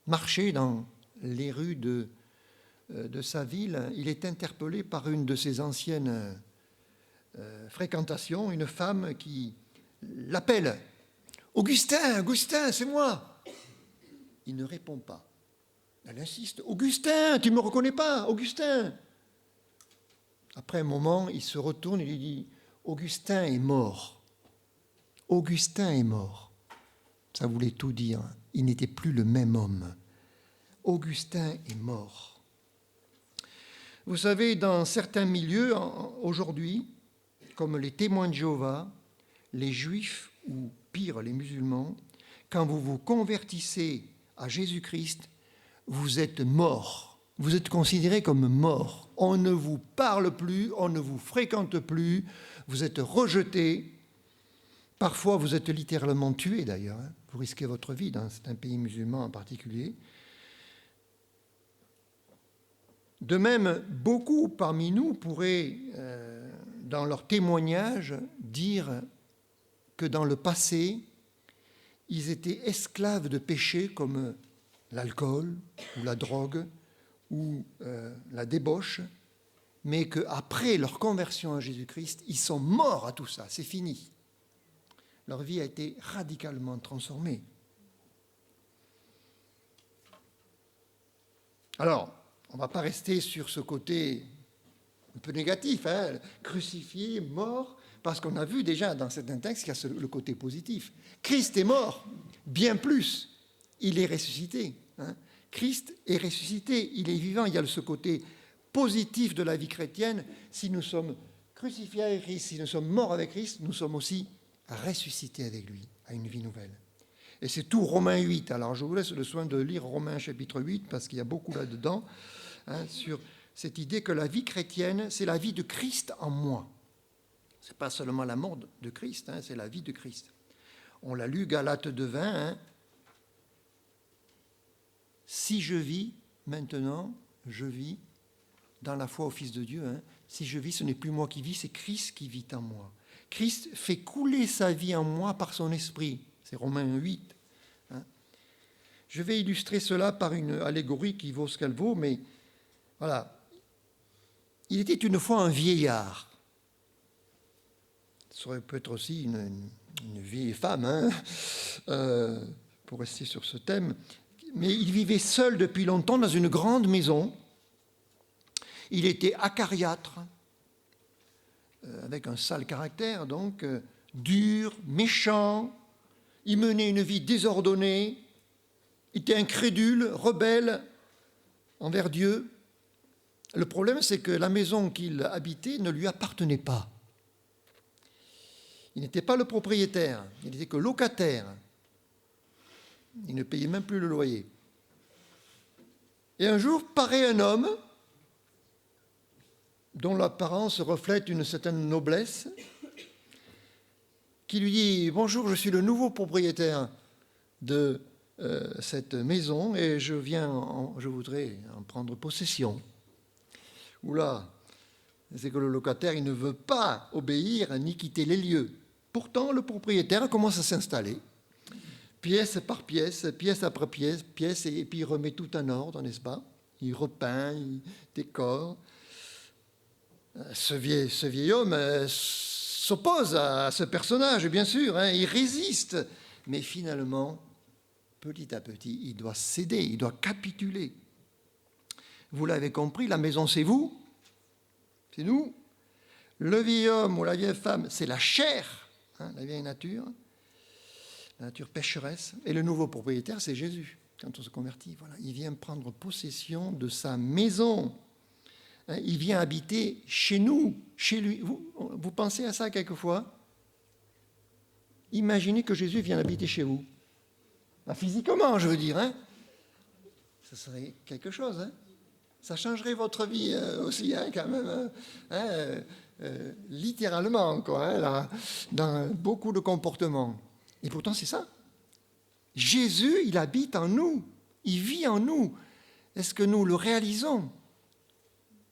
marchait dans les rues de sa ville, il est interpellé par une de ses anciennes fréquentations, une femme qui l'appelle. « Augustin, Augustin, c'est moi !» Il ne répond pas. Elle insiste. « Augustin, tu ne me reconnais pas, Augustin !» Après un moment, il se retourne et lui dit « Augustin est mort. Augustin est mort. » Ça voulait tout dire. Il n'était plus le même homme. Augustin est mort. Vous savez, dans certains milieux, aujourd'hui, comme les témoins de Jéhovah, les juifs ou pire, les musulmans, quand vous vous convertissez à Jésus-Christ, vous êtes mort. Vous êtes considéré comme mort. On ne vous parle plus, on ne vous fréquente plus, vous êtes rejeté. Parfois, vous êtes littéralement tué d'ailleurs. Vous risquez votre vie dans certains pays musulmans en particulier. De même, beaucoup parmi nous pourraient, dans leur témoignage, dire que dans le passé, ils étaient esclaves de péchés comme l'alcool ou la drogue ou la débauche, mais qu'après leur conversion à Jésus-Christ, ils sont morts à tout ça, c'est fini. Leur vie a été radicalement transformée. Alors, on ne va pas rester sur ce côté un peu négatif, hein, crucifié, mort, parce qu'on a vu déjà dans certains textes qu'il y a le côté positif. Christ est mort, bien plus, il est ressuscité. Hein. Christ est ressuscité, il est vivant, il y a ce côté positif de la vie chrétienne. Si nous sommes crucifiés avec Christ, si nous sommes morts avec Christ, nous sommes aussi ressuscités avec lui, à une vie nouvelle. Et c'est tout Romains 8. Alors je vous laisse le soin de lire Romains chapitre 8, parce qu'il y a beaucoup là-dedans, hein, sur cette idée que la vie chrétienne, c'est la vie de Christ en moi. Ce n'est pas seulement la mort de Christ, hein, c'est la vie de Christ. On l'a lu, Galates 2:20. Hein. Si je vis, maintenant, je vis dans la foi au Fils de Dieu. Hein. Si je vis, ce n'est plus moi qui vis, c'est Christ qui vit en moi. Christ fait couler sa vie en moi par son esprit. C'est Romains 8. Hein. Je vais illustrer cela par une allégorie qui vaut ce qu'elle vaut, mais voilà. Il était une fois un vieillard. Ça peut être aussi une vieille femme, hein, pour rester sur ce thème. Mais il vivait seul depuis longtemps dans une grande maison. Il était acariâtre, avec un sale caractère, donc dur, méchant. Il menait une vie désordonnée. Il était incrédule, rebelle envers Dieu. Le problème, c'est que la maison qu'il habitait ne lui appartenait pas. Il n'était pas le propriétaire, il n'était que locataire. Il ne payait même plus le loyer. Et un jour, paraît un homme dont l'apparence reflète une certaine noblesse, qui lui dit « Bonjour, je suis le nouveau propriétaire de cette maison et je voudrais en prendre possession. » Oula, c'est que le locataire, il ne veut pas obéir ni quitter les lieux. Pourtant, le propriétaire commence à s'installer, pièce par pièce, pièce après pièce, et puis il remet tout en ordre, n'est-ce pas? Il repeint, il décore. Ce vieil homme s'oppose à ce personnage, bien sûr, hein, il résiste, mais finalement, petit à petit, il doit céder, il doit capituler. Vous l'avez compris, la maison, c'est vous, c'est nous. Le vieil homme ou la vieille femme, c'est la chair, hein, la vieille nature, la nature pécheresse. Et le nouveau propriétaire, c'est Jésus, quand on se convertit. Voilà, il vient prendre possession de sa maison. Hein, il vient habiter chez nous, chez lui. Vous pensez à ça quelquefois? Imaginez que Jésus vienne habiter chez vous. Bah, physiquement, je veux dire. Hein, ça serait quelque chose, hein. Ça changerait votre vie aussi, hein, quand même, hein, littéralement, quoi, hein, là, dans beaucoup de comportements. Et pourtant, c'est ça. Jésus, il habite en nous, il vit en nous. Est-ce que nous le réalisons?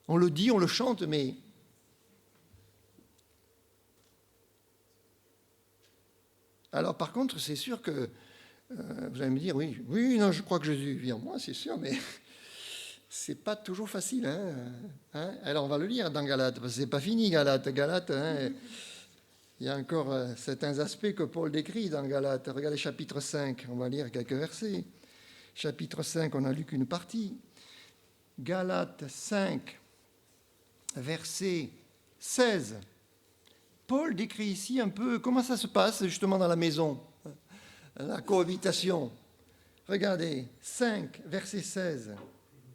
On le dit, on le chante, mais... Alors, par contre, c'est sûr que vous allez me dire, oui, non, je crois que Jésus vit en moi, c'est sûr, mais... C'est pas toujours facile. Hein. Alors, on va le lire dans Galates, parce que c'est pas fini, Galates. Hein, il y a encore certains aspects que Paul décrit dans Galates. Regardez chapitre 5, on va lire quelques versets. Chapitre 5, on n'a lu qu'une partie. Galates 5, verset 16. Paul décrit ici un peu comment ça se passe justement dans la maison, la cohabitation. Regardez, 5, verset 16.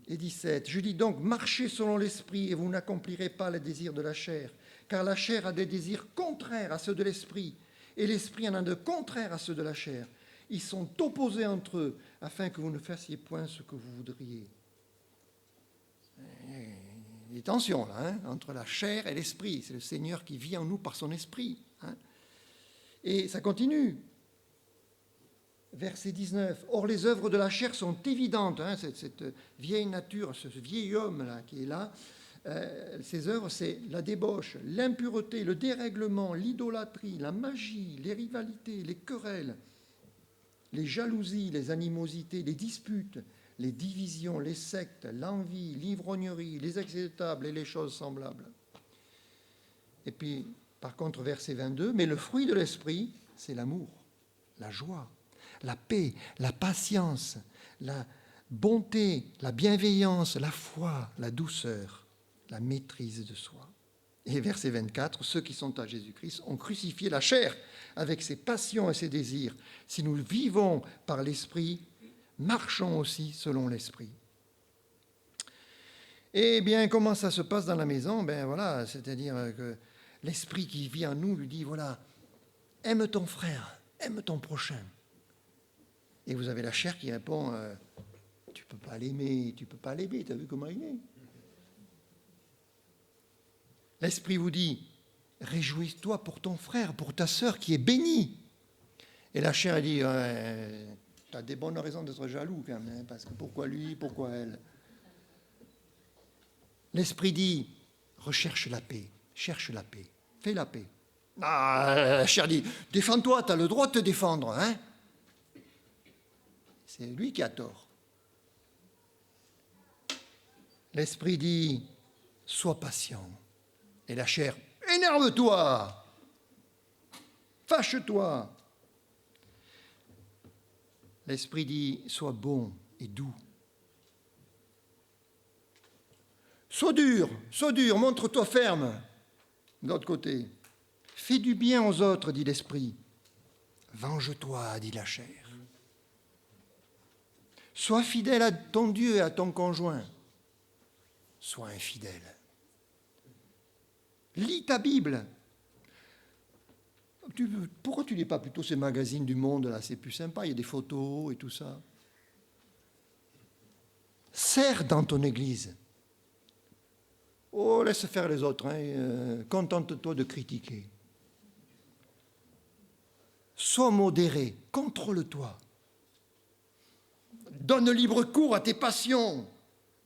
Et 17, je dis donc, marchez selon l'esprit et vous n'accomplirez pas les désirs de la chair, car la chair a des désirs contraires à ceux de l'esprit, et l'esprit en a de contraires à ceux de la chair. Ils sont opposés entre eux, afin que vous ne fassiez point ce que vous voudriez. Il y a tension là, hein, entre la chair et l'esprit. C'est le Seigneur qui vit en nous par son esprit. Hein. Et ça continue. Verset 19. Or, les œuvres de la chair sont évidentes. Hein, cette vieille nature, ce vieil homme-là qui est là, ces œuvres, c'est la débauche, l'impureté, le dérèglement, l'idolâtrie, la magie, les rivalités, les querelles, les jalousies, les animosités, les disputes, les divisions, les sectes, l'envie, l'ivrognerie, les excès de table et les choses semblables. Et puis, par contre, verset 22, mais le fruit de l'esprit, c'est l'amour, la joie, la paix, la patience, la bonté, la bienveillance, la foi, la douceur, la maîtrise de soi. Et verset 24, ceux qui sont à Jésus-Christ ont crucifié la chair avec ses passions et ses désirs. Si nous vivons par l'esprit, marchons aussi selon l'esprit. Eh bien, comment ça se passe dans la maison? Ben voilà, c'est-à-dire que l'esprit qui vit en nous lui dit, voilà, aime ton frère, aime ton prochain. Et vous avez la chair qui répond, tu peux pas l'aimer, tu as vu comment il est? L'esprit vous dit, réjouis-toi pour ton frère, pour ta sœur qui est bénie. Et la chair elle dit, tu as des bonnes raisons d'être jaloux quand même, hein, parce que pourquoi lui, pourquoi elle? L'esprit dit, recherche la paix, cherche la paix, fais la paix. Ah, la chair dit, défends-toi, tu as le droit de te défendre. Hein? C'est lui qui a tort. L'esprit dit, sois patient. Et la chair, énerve-toi, fâche-toi. L'esprit dit, sois bon et doux. Sois dur, montre-toi ferme. De l'autre côté, fais du bien aux autres, dit l'esprit. Venge-toi, dit la chair. Sois fidèle à ton Dieu et à ton conjoint. sois infidèle. Lis ta Bible. Pourquoi tu lis pas plutôt ces magazines du Monde, là, c'est plus sympa, il y a des photos et tout ça. Sers dans ton église. Oh, laisse faire les autres, hein. Contente-toi de critiquer. Sois modéré, contrôle-toi. Donne libre cours à tes passions.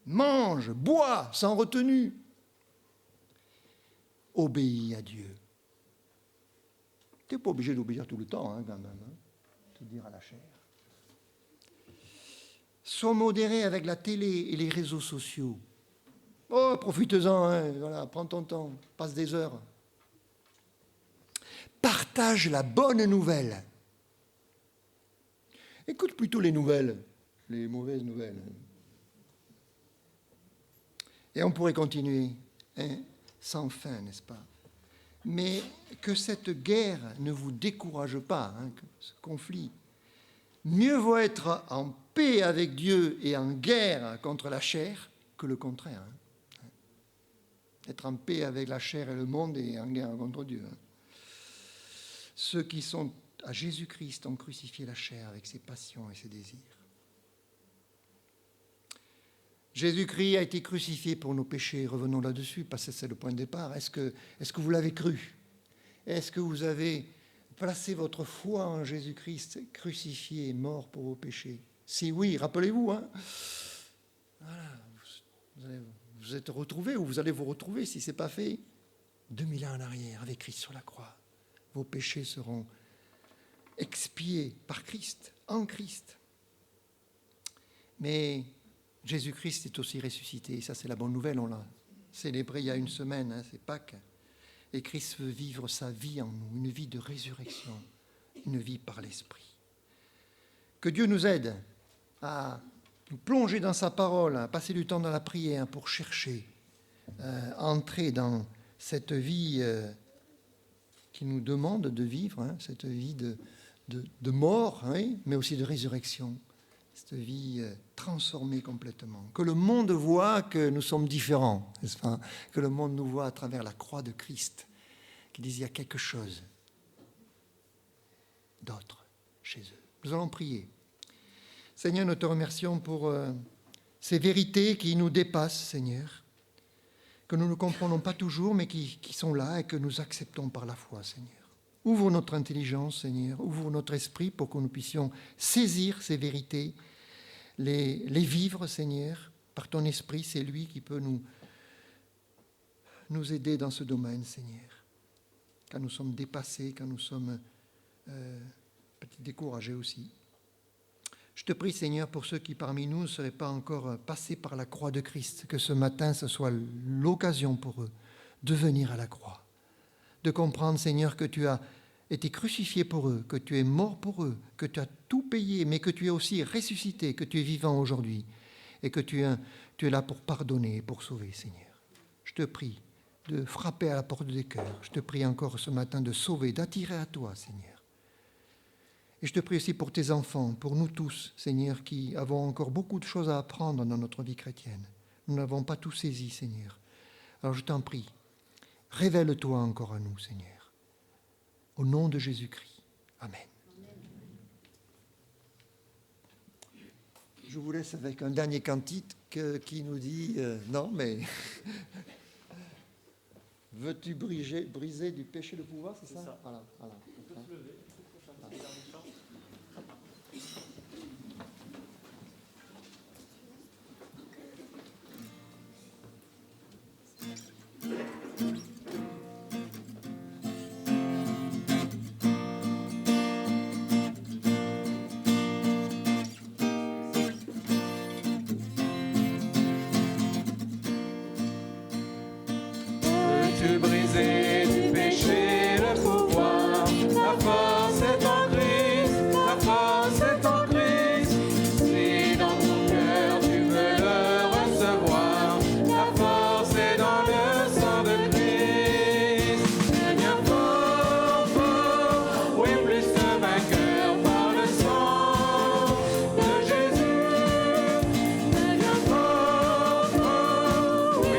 Mange, bois, sans retenue. Obéis à Dieu. Tu n'es pas obligé d'obéir tout le temps, hein, quand même, hein, te dire à la chair. Sois modéré avec la télé et les réseaux sociaux. Oh, profite-en, hein, voilà, prends ton temps, passe des heures. Partage la bonne nouvelle. Écoute plutôt les nouvelles, les mauvaises nouvelles. Et on pourrait continuer, hein, sans fin, n'est-ce pas? Mais que cette guerre ne vous décourage pas, hein, ce conflit. Mieux vaut être en paix avec Dieu et en guerre contre la chair que le contraire. Hein. Être en paix avec la chair et le monde et en guerre contre Dieu. Hein. Ceux qui sont à Jésus-Christ ont crucifié la chair avec ses passions et ses désirs. Jésus-Christ a été crucifié pour nos péchés. Revenons là-dessus, parce que c'est le point de départ. Est-ce que vous l'avez cru? Est-ce que vous avez placé votre foi en Jésus-Christ crucifié et mort pour vos péchés? Si oui, rappelez-vous, hein, voilà, vous êtes retrouvés, ou vous allez vous retrouver, si ce n'est pas fait, 2000 ans en arrière, avec Christ sur la croix. Vos péchés seront expiés par Christ, en Christ. Mais Jésus-Christ est aussi ressuscité. Ça, c'est la bonne nouvelle. On l'a célébré il y a une semaine, hein, c'est Pâques. Et Christ veut vivre sa vie en nous, une vie de résurrection, une vie par l'Esprit. Que Dieu nous aide à nous plonger dans sa parole, à passer du temps dans la prière pour chercher, entrer dans cette vie qui nous demande de vivre, hein, cette vie de mort, hein, mais aussi de résurrection. Cette vie transformée complètement. Que le monde voit que nous sommes différents, n'est-ce pas? Que le monde nous voit à travers la croix de Christ, qui dit il y a quelque chose d'autre chez eux. Nous allons prier. Seigneur, nous te remercions pour ces vérités qui nous dépassent, Seigneur, que nous ne comprenons pas toujours, mais qui sont là et que nous acceptons par la foi, Seigneur. Ouvre notre intelligence, Seigneur, ouvre notre esprit pour que nous puissions saisir ces vérités, les vivre, Seigneur, par ton esprit. C'est lui qui peut nous aider dans ce domaine, Seigneur. Quand nous sommes dépassés, quand nous sommes peut-être découragés aussi. Je te prie, Seigneur, pour ceux qui parmi nous ne seraient pas encore passés par la croix de Christ, que ce matin, ce soit l'occasion pour eux de venir à la croix, de comprendre, Seigneur, que tu as été crucifié pour eux, que tu es mort pour eux, que tu as tout payé, mais que tu es aussi ressuscité, que tu es vivant aujourd'hui et que tu es là pour pardonner et pour sauver, Seigneur. Je te prie de frapper à la porte des cœurs. Je te prie encore ce matin de sauver, d'attirer à toi, Seigneur. Et je te prie aussi pour tes enfants, pour nous tous, Seigneur, qui avons encore beaucoup de choses à apprendre dans notre vie chrétienne. Nous n'avons pas tout saisi, Seigneur. Alors je t'en prie, révèle-toi encore à nous, Seigneur. Au nom de Jésus-Christ. Amen. Je vous laisse avec un dernier cantique qui nous dit non, mais veux-tu briser du péché le pouvoir, c'est ça? Voilà. On peut se lever. Veux-tu briser du péché le pouvoir? La force est en Christ, la force est en Christ. Si dans ton cœur tu veux le recevoir, la force est dans le sang de Christ. Deviens fort, fort, oui, plus que vainqueur par le sang de Jésus. Deviens fort, fort, oui,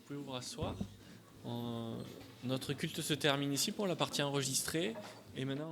pouvez vous rasseoir. Notre culte se termine ici pour la partie enregistrée. Et maintenant...